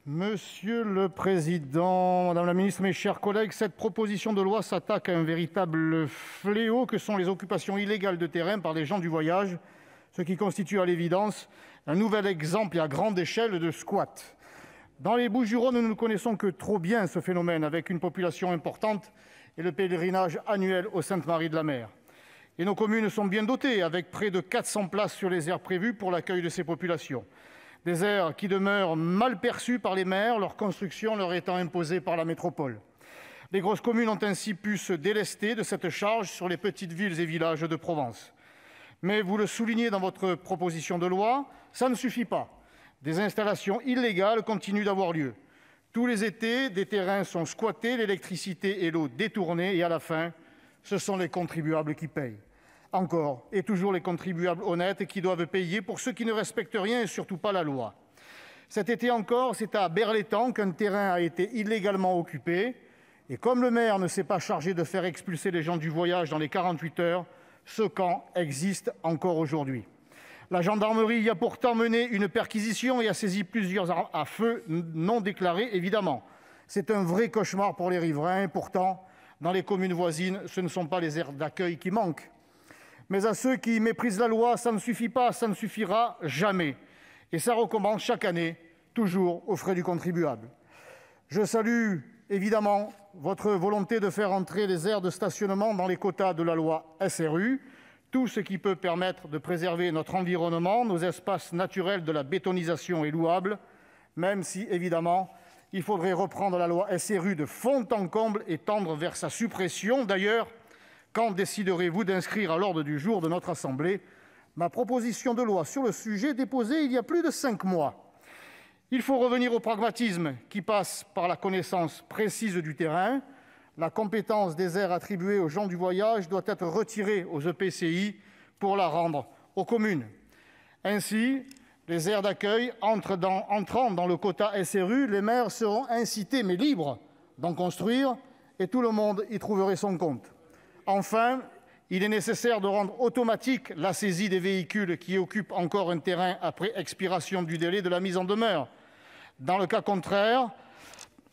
Monsieur le président, madame la ministre, mes chers collègues, cette proposition de loi s'attaque à un véritable fléau que sont les occupations illégales de terrain par les gens du voyage, ce qui constitue à l'évidence un nouvel exemple et à grande échelle de squat. Dans les Bouches-du-Rhône, nous ne connaissons que trop bien ce phénomène, avec une population importante et le pèlerinage annuel aux Saintes-Maries-de-la-Mer. Et nos communes sont bien dotées, avec près de 400 places sur les aires prévues pour l'accueil de ces populations. Des aires qui demeurent mal perçues par les maires, leur construction leur étant imposée par la métropole. Les grosses communes ont ainsi pu se délester de cette charge sur les petites villes et villages de Provence. Mais vous le soulignez dans votre proposition de loi, ça ne suffit pas. Des installations illégales continuent d'avoir lieu. Tous les étés, des terrains sont squattés, l'électricité et l'eau détournées, et à la fin, ce sont les contribuables qui payent. Encore et toujours les contribuables honnêtes qui doivent payer pour ceux qui ne respectent rien et surtout pas la loi. Cet été encore, c'est à Berlétan qu'un terrain a été illégalement occupé. Et comme le maire ne s'est pas chargé de faire expulser les gens du voyage dans les 48 heures, ce camp existe encore aujourd'hui. La gendarmerie y a pourtant mené une perquisition et a saisi plusieurs armes à feu non déclarées, évidemment. C'est un vrai cauchemar pour les riverains. Et pourtant, dans les communes voisines, ce ne sont pas les aires d'accueil qui manquent. Mais à ceux qui méprisent la loi, ça ne suffit pas, ça ne suffira jamais. Et ça recommence chaque année, toujours aux frais du contribuable. Je salue évidemment votre volonté de faire entrer les aires de stationnement dans les quotas de la loi SRU, tout ce qui peut permettre de préserver notre environnement, nos espaces naturels de la bétonisation est louable, même si, évidemment, il faudrait reprendre la loi SRU de fond en comble et tendre vers sa suppression. D'ailleurs, quand déciderez-vous d'inscrire à l'ordre du jour de notre Assemblée ma proposition de loi sur le sujet déposée il y a plus de 5 mois ? Il faut revenir au pragmatisme qui passe par la connaissance précise du terrain. La compétence des aires attribuées aux gens du voyage doit être retirée aux EPCI pour la rendre aux communes. Ainsi, les aires d'accueil entrant dans le quota SRU, les maires seront incités, mais libres, d'en construire et tout le monde y trouverait son compte. Enfin, il est nécessaire de rendre automatique la saisie des véhicules qui occupent encore un terrain après expiration du délai de la mise en demeure. Dans le cas contraire,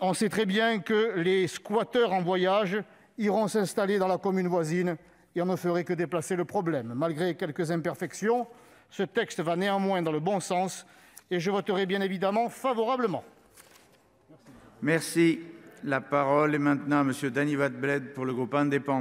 on sait très bien que les squatteurs en voyage iront s'installer dans la commune voisine et on ne ferait que déplacer le problème. Malgré quelques imperfections, ce texte va néanmoins dans le bon sens et je voterai bien évidemment favorablement. Merci. La parole est maintenant à M. Dany Wattebled pour le groupe indépendant.